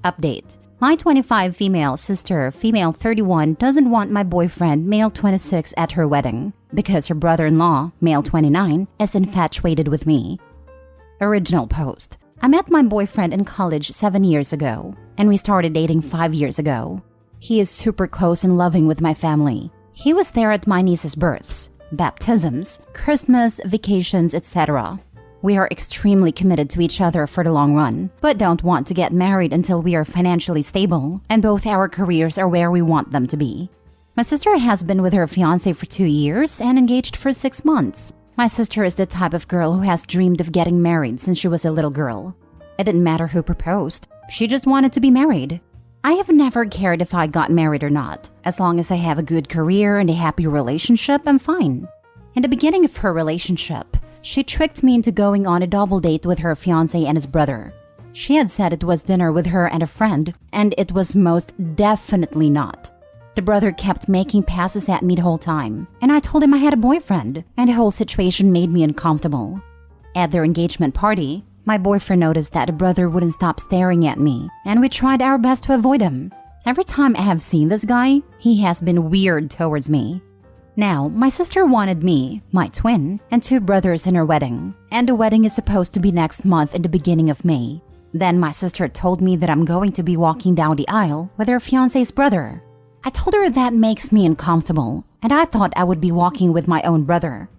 Update. My 25 female sister, female 31, doesn't want my boyfriend, male 26, at her wedding because her brother-in-law, male 29, is infatuated with me. Original post. I met my boyfriend in college 7 years ago, and we started dating 5 years ago. He is super close and loving with my family. He was there at my niece's births, baptisms, Christmas, vacations, etc. We are extremely committed to each other for the long run, but don't want to get married until we are financially stable and both our careers are where we want them to be. My sister has been with her fiancé for 2 years and engaged for 6 months. My sister is the type of girl who has dreamed of getting married since she was a little girl. It didn't matter who proposed, she just wanted to be married. I have never cared if I got married or not. As long as I have a good career and a happy relationship, I'm fine. In the beginning of her relationship, she tricked me into going on a double date with her fiancé and his brother. She had said it was dinner with her and a friend, and it was most definitely not. The brother kept making passes at me the whole time, and I told him I had a boyfriend, and the whole situation made me uncomfortable. At their engagement party, my boyfriend noticed that the brother wouldn't stop staring at me, and we tried our best to avoid him. Every time I have seen this guy, he has been weird towards me. Now, my sister wanted me, my twin, and 2 brothers in her wedding, and the wedding is supposed to be next month in the beginning of May. Then my sister told me that I'm going to be walking down the aisle with her fiancé's brother. I told her that makes me uncomfortable, and I thought I would be walking with my own brother.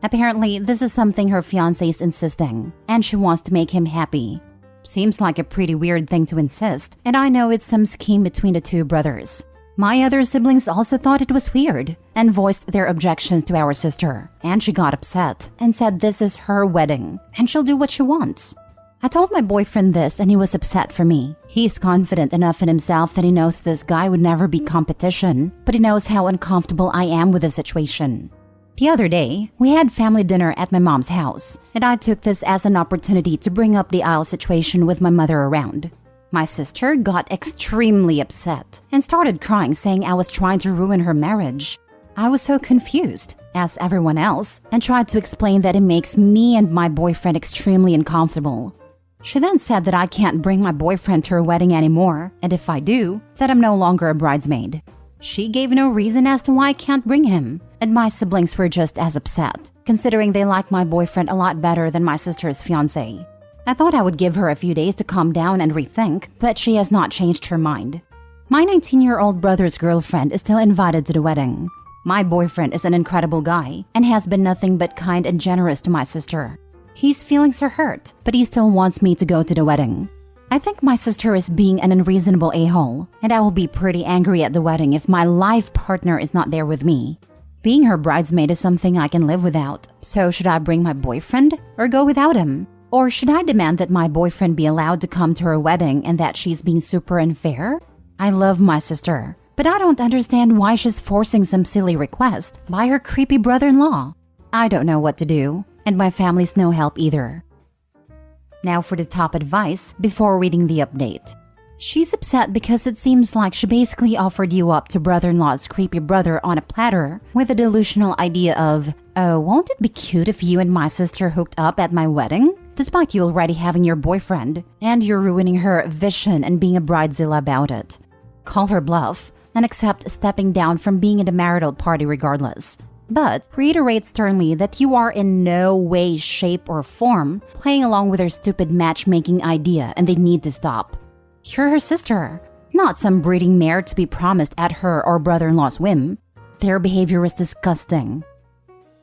Apparently, this is something her fiancé is insisting, and she wants to make him happy. Seems like a pretty weird thing to insist, and I know it's some scheme between the 2 brothers. My other siblings also thought it was weird and voiced their objections to our sister, and she got upset and said this is her wedding and she'll do what she wants. I told my boyfriend this and he was upset for me. He's confident enough in himself that he knows this guy would never be competition, but he knows how uncomfortable I am with the situation. The other day, we had family dinner at my mom's house, and I took this as an opportunity to bring up the aisle situation with my mother around. My sister got extremely upset and started crying, saying I was trying to ruin her marriage. I was so confused, as everyone else, and tried to explain that it makes me and my boyfriend extremely uncomfortable. She then said that I can't bring my boyfriend to her wedding anymore, and if I do, that I'm no longer a bridesmaid. She gave no reason as to why I can't bring him, and my siblings were just as upset, considering they like my boyfriend a lot better than my sister's fiancé. I thought I would give her a few days to calm down and rethink, but she has not changed her mind. My 19-year-old brother's girlfriend is still invited to the wedding. My boyfriend is an incredible guy and has been nothing but kind and generous to my sister. His feelings are hurt, but he still wants me to go to the wedding. I think my sister is being an unreasonable a-hole, and I will be pretty angry at the wedding if my life partner is not there with me. Being her bridesmaid is something I can live without, so should I bring my boyfriend or go without him? Or should I demand that my boyfriend be allowed to come to her wedding and that she's being super unfair? I love my sister, but I don't understand why she's forcing some silly request by her creepy brother-in-law. I don't know what to do, and my family's no help either. Now for the top advice before reading the update. She's upset because it seems like she basically offered you up to brother-in-law's creepy brother on a platter with a delusional idea of, oh, won't it be cute if you and my sister hooked up at my wedding? Despite you already having your boyfriend, and you're ruining her vision and being a bridezilla about it. Call her bluff and accept stepping down from being in the marital party regardless. But reiterate sternly that you are in no way, shape, or form playing along with her stupid matchmaking idea and they need to stop. You're her sister, not some breeding mare to be promised at her or brother-in-law's whim. Their behavior is disgusting.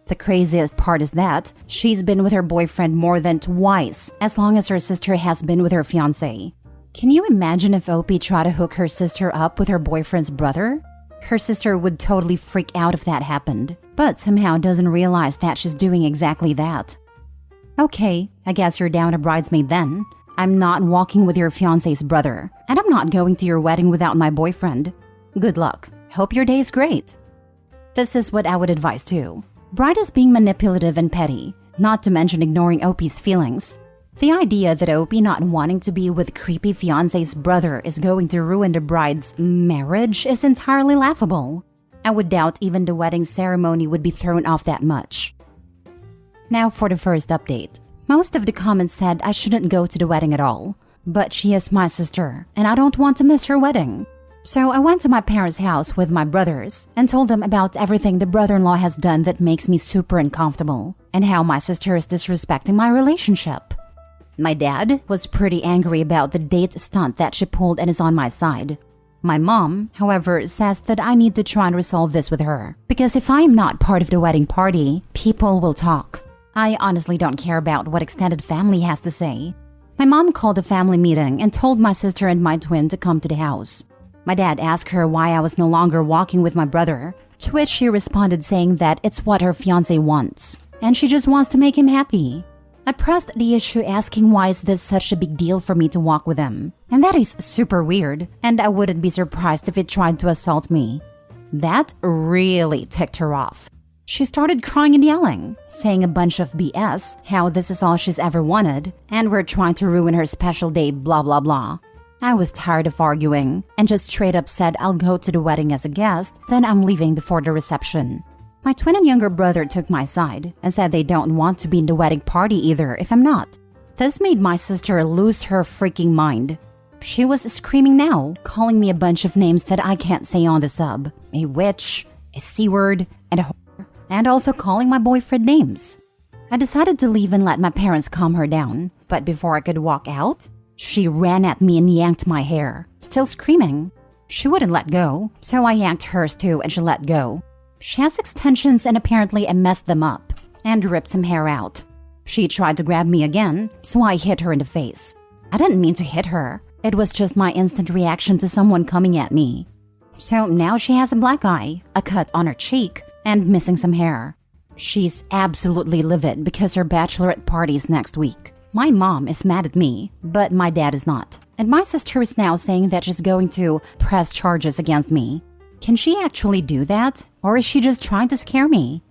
The craziest part is that she's been with her boyfriend more than twice as long as her sister has been with her fiancé. Can you imagine if Opie tried to hook her sister up with her boyfriend's brother? Her sister would totally freak out if that happened, but somehow doesn't realize that she's doing exactly that. Okay, I guess you're down a bridesmaid then. I'm not walking with your fiancé's brother, and I'm not going to your wedding without my boyfriend. Good luck. Hope your day is great. This is what I would advise too. Bride is being manipulative and petty, not to mention ignoring Opie's feelings. The idea that Opie not wanting to be with creepy fiancé's brother is going to ruin the bride's marriage is entirely laughable. I would doubt even the wedding ceremony would be thrown off that much. Now for the first update. Most of the comments said I shouldn't go to the wedding at all. But she is my sister, and I don't want to miss her wedding. So I went to my parents' house with my brothers and told them about everything the brother-in-law has done that makes me super uncomfortable, and how my sister is disrespecting my relationship. My dad was pretty angry about the date stunt that she pulled and is on my side. My mom, however, says that I need to try and resolve this with her, because if I am not part of the wedding party, people will talk. I honestly don't care about what extended family has to say. My mom called a family meeting and told my sister and my twin to come to the house. My dad asked her why I was no longer walking with my brother, to which she responded saying that it's what her fiancé wants, and she just wants to make him happy. I pressed the issue asking why is this such a big deal for me to walk with him, and that is super weird, and I wouldn't be surprised if it tried to assault me. That really ticked her off. She started crying and yelling, saying a bunch of BS, how this is all she's ever wanted, and we're trying to ruin her special day, blah blah blah. I was tired of arguing, and just straight up said I'll go to the wedding as a guest, then I'm leaving before the reception. My twin and younger brother took my side, and said they don't want to be in the wedding party either if I'm not. This made my sister lose her freaking mind. She was screaming now, calling me a bunch of names that I can't say on the sub. A witch, a C-word, and a and also calling my boyfriend names. I decided to leave and let my parents calm her down, but before I could walk out, she ran at me and yanked my hair, still screaming. She wouldn't let go, so I yanked hers too and she let go. She has extensions and apparently I messed them up and ripped some hair out. She tried to grab me again, so I hit her in the face. I didn't mean to hit her. It was just my instant reaction to someone coming at me. So now she has a black eye, a cut on her cheek, and missing some hair. She's absolutely livid because her bachelorette party is next week. My mom is mad at me, but my dad is not. And my sister is now saying that she's going to press charges against me. Can she actually do that? Or is she just trying to scare me?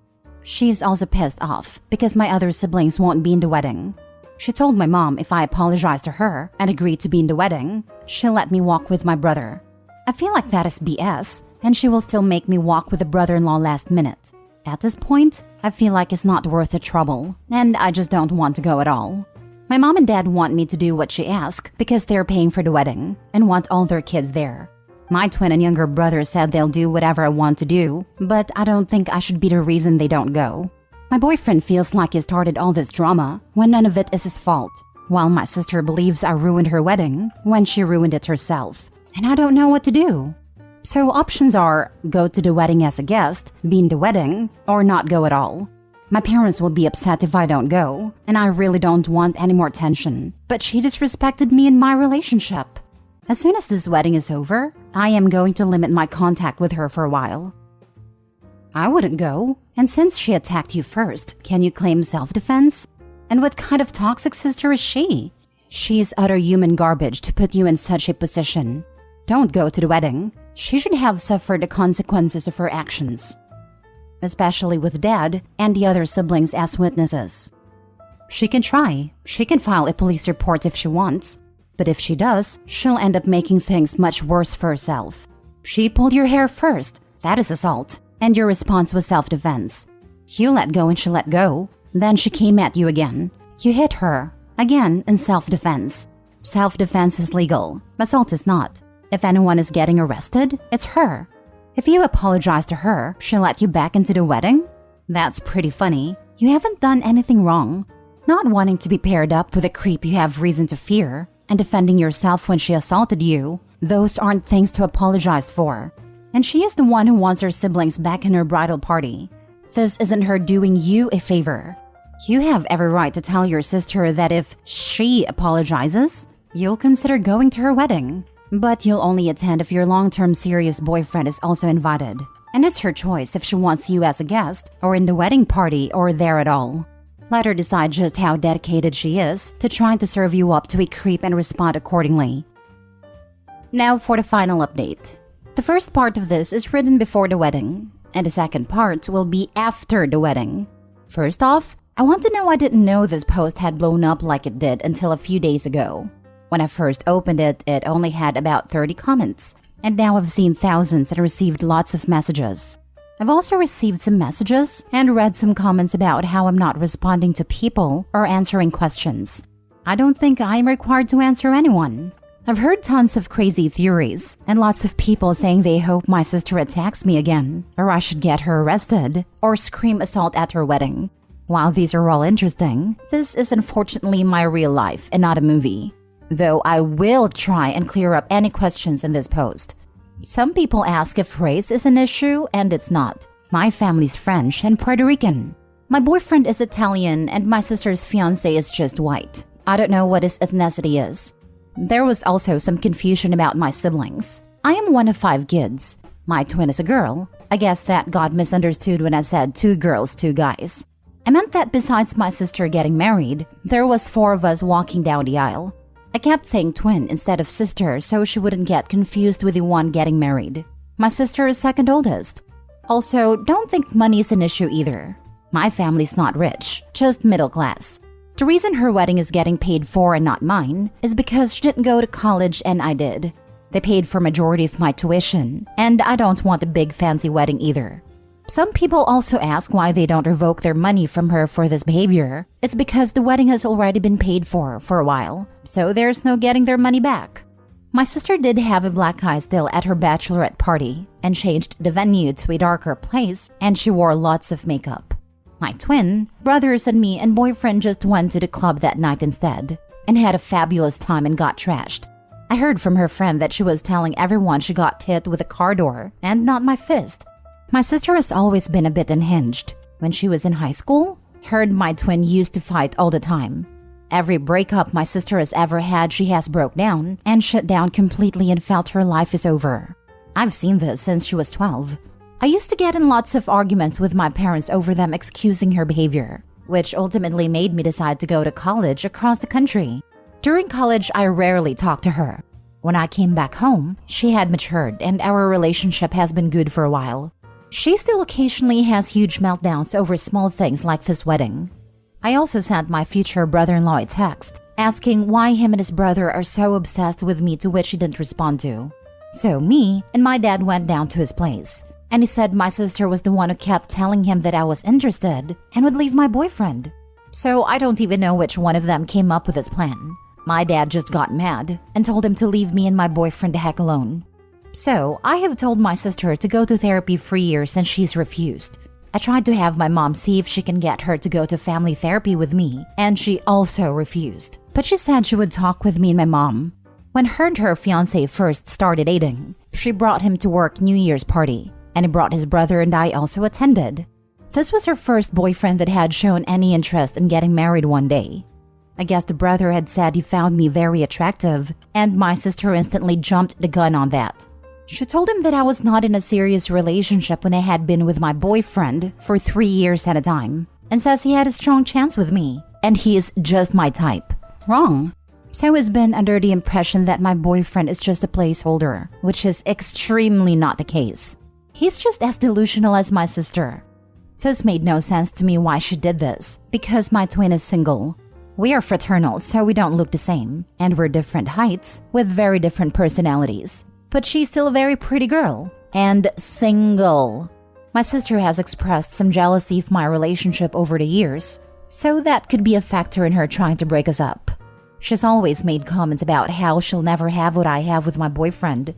She's also pissed off because my other siblings won't be in the wedding. She told my mom if I apologize to her and agree to be in the wedding, she'll let me walk with my brother. I feel like that is BS, and she will still make me walk with the brother-in-law last minute. At this point, I feel like it's not worth the trouble, and I just don't want to go at all. My mom and dad want me to do what she asks because they're paying for the wedding and want all their kids there. My twin and younger brother said they'll do whatever I want to do, but I don't think I should be the reason they don't go. My boyfriend feels like he started all this drama when none of it is his fault, while my sister believes I ruined her wedding when she ruined it herself, and I don't know what to do. So options are go to the wedding as a guest, be in the wedding, or not go at all. My parents will be upset if I don't go, and I really don't want any more tension, but she disrespected me in my relationship. As soon as this wedding is over, I am going to limit my contact with her for a while. I wouldn't go, and since she attacked you first, can you claim self-defense? And what kind of toxic sister is she? She is utter human garbage to put you in such a position. Don't go to the wedding. She should have suffered the consequences of her actions, especially with Dad and the other siblings as witnesses. She can try. She can file a police report if she wants. But if she does, she'll end up making things much worse for herself. She pulled your hair first. That is assault. And your response was self-defense. You let go and she let go. Then she came at you again. You hit her. Again in self-defense. Self-defense is legal. Assault is not. If anyone is getting arrested, it's her. If you apologize to her, she'll let you back into the wedding? That's pretty funny. You haven't done anything wrong. Not wanting to be paired up with a creep you have reason to fear, and defending yourself when she assaulted you, those aren't things to apologize for. And she is the one who wants her siblings back in her bridal party. This isn't her doing you a favor. You have every right to tell your sister that if she apologizes, you'll consider going to her wedding. But you'll only attend if your long-term serious boyfriend is also invited. And it's her choice if she wants you as a guest, or in the wedding party, or there at all. Let her decide just how dedicated she is to trying to serve you up to a creep and respond accordingly. Now for the final update. The first part of this is written before the wedding, and the second part will be after the wedding. First off, I want to know I didn't know this post had blown up like it did until a few days ago. When I first opened it, it only had about 30 comments, and now I've seen thousands and received lots of messages. I've also received some messages and read some comments about how I'm not responding to people or answering questions. I don't think I'm required to answer anyone. I've heard tons of crazy theories and lots of people saying they hope my sister attacks me again, or I should get her arrested, or scream assault at her wedding. While these are all interesting, this is unfortunately my real life and not a movie. Though I will try and clear up any questions in this post. Some people ask if race is an issue, and it's not. My family's French and Puerto Rican. My boyfriend is Italian and my sister's fiancé is just white. I don't know what his ethnicity is. There was also some confusion about my siblings. I am one of 5 kids. My twin is a girl. I guess that got misunderstood when I said 2 girls, 2 guys. I meant that besides my sister getting married, there was 4 of us walking down the aisle. I kept saying twin instead of sister so she wouldn't get confused with the one getting married. My sister is second oldest. Also, don't think money is an issue either. My family's not rich, just middle class. The reason her wedding is getting paid for and not mine is because she didn't go to college and I did. They paid for majority of my tuition, and I don't want a big fancy wedding either. Some people also ask why they don't revoke their money from her for this behavior. It's because the wedding has already been paid for a while, so there's no getting their money back. My sister did have a black eye still at her bachelorette party and changed the venue to a darker place, and she wore lots of makeup. My twin, brothers and me and boyfriend just went to the club that night instead and had a fabulous time and got trashed. I heard from her friend that she was telling everyone she got hit with a car door and not my fist. My sister has always been a bit unhinged. When she was in high school, her and my twin used to fight all the time. Every breakup my sister has ever had, she has broke down and shut down completely and felt her life is over. I've seen this since she was 12. I used to get in lots of arguments with my parents over them excusing her behavior, which ultimately made me decide to go to college across the country. During college, I rarely talked to her. When I came back home, she had matured and our relationship has been good for a while. She still occasionally has huge meltdowns over small things like this wedding. I also sent my future brother-in-law a text, asking why him and his brother are so obsessed with me, to which he didn't respond to. So me and my dad went down to his place, and he said my sister was the one who kept telling him that I was interested and would leave my boyfriend. So I don't even know which one of them came up with this plan. My dad just got mad and told him to leave me and my boyfriend the heck alone. So I have told my sister to go to therapy for years and she's refused. I tried to have my mom see if she can get her to go to family therapy with me, and she also refused. But she said she would talk with me and my mom. When her and her fiancé first started dating, she brought him to work New Year's party, and he brought his brother and I also attended. This was her first boyfriend that had shown any interest in getting married one day. I guess the brother had said he found me very attractive, and my sister instantly jumped the gun on that. She told him that I was not in a serious relationship when I had been with my boyfriend for 3 years at a time, and says he had a strong chance with me, and he is just my type. Wrong. So he's been under the impression that my boyfriend is just a placeholder, which is extremely not the case. He's just as delusional as my sister. This made no sense to me why she did this, because my twin is single. We are fraternal, so we don't look the same, and we're different heights with very different personalities. But she's still a very pretty girl, and single. My sister has expressed some jealousy of my relationship over the years, so that could be a factor in her trying to break us up. She's always made comments about how she'll never have what I have with my boyfriend.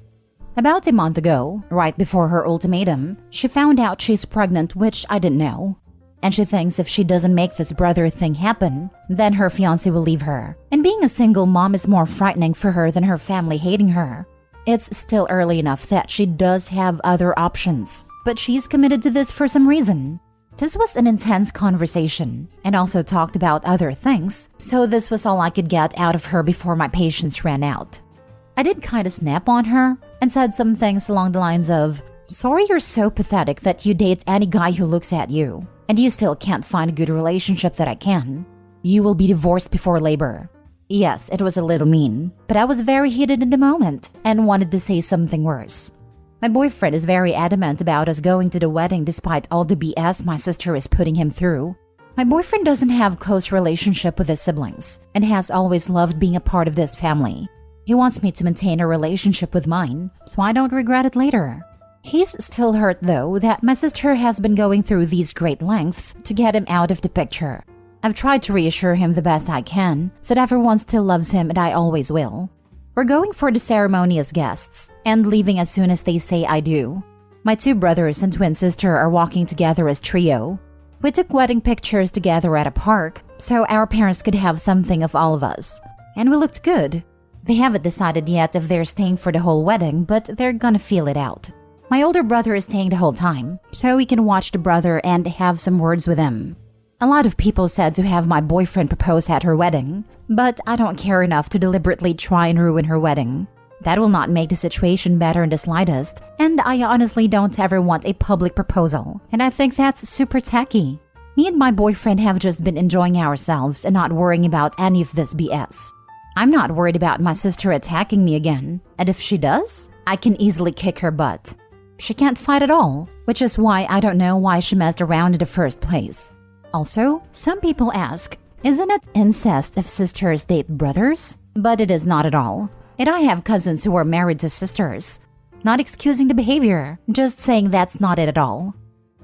About a month ago, right before her ultimatum, she found out she's pregnant, which I didn't know. And she thinks if she doesn't make this brother thing happen, then her fiancé will leave her. And being a single mom is more frightening for her than her family hating her. It's still early enough that she does have other options, but she's committed to this for some reason. This was an intense conversation, and also talked about other things, so this was all I could get out of her before my patience ran out. I did kind of snap on her, and said some things along the lines of, "Sorry you're so pathetic that you date any guy who looks at you, and you still can't find a good relationship that I can. You will be divorced before labor." Yes, it was a little mean, but I was very heated in the moment and wanted to say something worse. My boyfriend is very adamant about us going to the wedding despite all the BS my sister is putting him through. My boyfriend doesn't have a close relationship with his siblings and has always loved being a part of this family. He wants me to maintain a relationship with mine, so I don't regret it later. He's still hurt though that my sister has been going through these great lengths to get him out of the picture. I've tried to reassure him the best I can that everyone still loves him and I always will. We're going for the ceremony as guests and leaving as soon as they say I do. My 2 brothers and twin sister are walking together as trio. We took wedding pictures together at a park so our parents could have something of all of us. And we looked good. They haven't decided yet if they're staying for the whole wedding, but they're gonna feel it out. My older brother is staying the whole time, so we can watch the brother and have some words with him. A lot of people said to have my boyfriend propose at her wedding, but I don't care enough to deliberately try and ruin her wedding. That will not make the situation better in the slightest, and I honestly don't ever want a public proposal, and I think that's super tacky. Me and my boyfriend have just been enjoying ourselves and not worrying about any of this BS. I'm not worried about my sister attacking me again, and if she does, I can easily kick her butt. She can't fight at all, which is why I don't know why she messed around in the first place. Also, some people ask, isn't it incest if sisters date brothers? But it is not at all. And I have cousins who are married to sisters. Not excusing the behavior, just saying that's not it at all.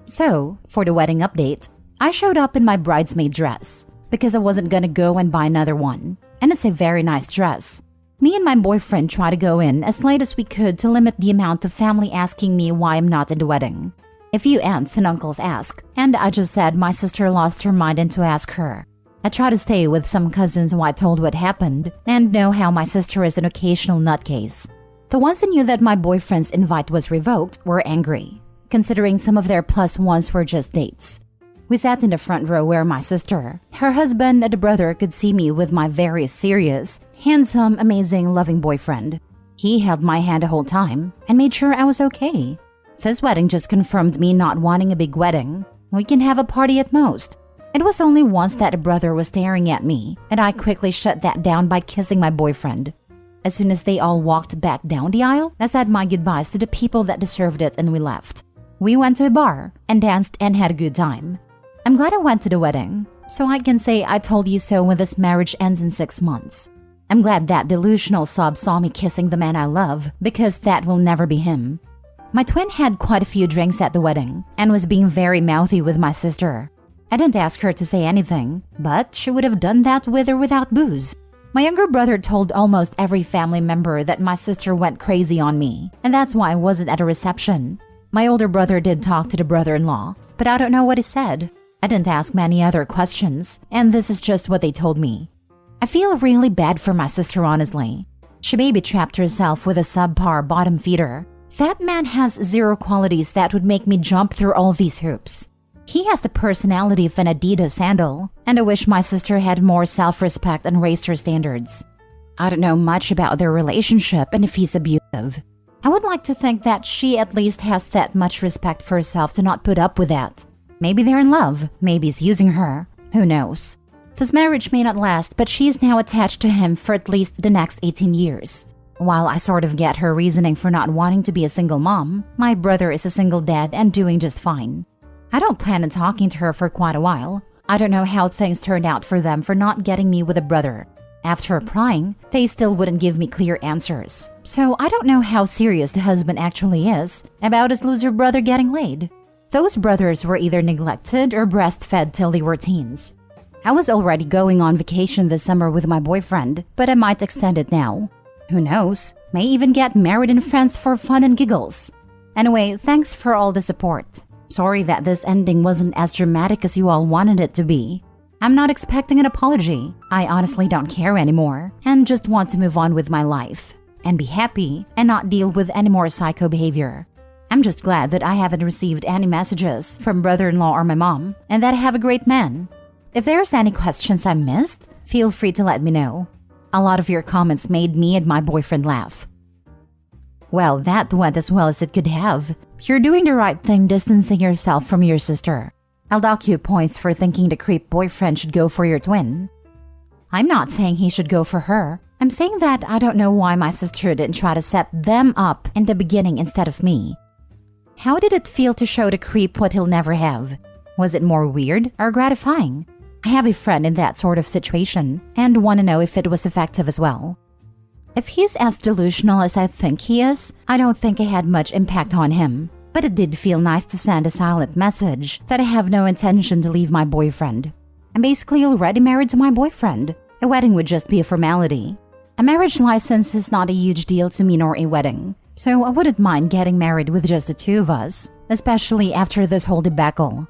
So, for the wedding update, I showed up in my bridesmaid dress because I wasn't gonna go and buy another one. And it's a very nice dress. Me and my boyfriend tried to go in as late as we could to limit the amount of family asking me why I'm not in the wedding. A few aunts and uncles ask, and I just said my sister lost her mind and to ask her. I try to stay with some cousins who I told what happened and know how my sister is an occasional nutcase. The ones who knew that my boyfriend's invite was revoked were angry, considering some of their plus ones were just dates. We sat in the front row where my sister, her husband, and the brother could see me with my very serious, handsome, amazing, loving boyfriend. He held my hand the whole time and made sure I was okay. This wedding just confirmed me not wanting a big wedding. We can have a party at most. It was only once that the brother was staring at me, and I quickly shut that down by kissing my boyfriend. As soon as they all walked back down the aisle, I said my goodbyes to the people that deserved it and we left. We went to a bar and danced and had a good time. I'm glad I went to the wedding, so I can say I told you so when this marriage ends in 6 months. I'm glad that delusional sob saw me kissing the man I love, because that will never be him. My twin had quite a few drinks at the wedding and was being very mouthy with my sister. I didn't ask her to say anything, but she would have done that with or without booze. My younger brother told almost every family member that my sister went crazy on me, and that's why I wasn't at a reception. My older brother did talk to the brother-in-law, but I don't know what he said. I didn't ask many other questions, and this is just what they told me. I feel really bad for my sister, honestly. She maybe trapped herself with a subpar bottom feeder. That man has 0 qualities that would make me jump through all these hoops. He has the personality of an Adidas sandal, and I wish my sister had more self-respect and raised her standards. I don't know much about their relationship and if he's abusive. I would like to think that she at least has that much respect for herself to not put up with that. Maybe they're in love, maybe he's using her, who knows. This marriage may not last, but she's now attached to him for at least the next 18 years. While I sort of get her reasoning for not wanting to be a single mom, my brother is a single dad and doing just fine. I don't plan on talking to her for quite a while. I don't know how things turned out for them for not getting me with a brother. After prying, they still wouldn't give me clear answers. So I don't know how serious the husband actually is about his loser brother getting laid. Those brothers were either neglected or breastfed till they were teens. I was already going on vacation this summer with my boyfriend, but I might extend it now. Who knows? May even get married in France for fun and giggles. Anyway, thanks for all the support. Sorry that this ending wasn't as dramatic as you all wanted it to be. I'm not expecting an apology. I honestly don't care anymore and just want to move on with my life and be happy and not deal with any more psycho behavior. I'm just glad that I haven't received any messages from brother-in-law or my mom and that I have a great man. If there's any questions I missed, feel free to let me know. A lot of your comments made me and my boyfriend laugh. Well, that went as well as it could have. You're doing the right thing distancing yourself from your sister. I'll dock you points for thinking the creep boyfriend should go for your twin. I'm not saying he should go for her. I'm saying that I don't know why my sister didn't try to set them up in the beginning instead of me. How did it feel to show the creep what he'll never have? Was it more weird or gratifying? I have a friend in that sort of situation and want to know if it was effective as well. If he's as delusional as I think he is, I don't think it had much impact on him. But it did feel nice to send a silent message that I have no intention to leave my boyfriend. I'm basically already married to my boyfriend. A wedding would just be a formality. A marriage license is not a huge deal to me nor a wedding, so I wouldn't mind getting married with just the two of us, especially after this whole debacle.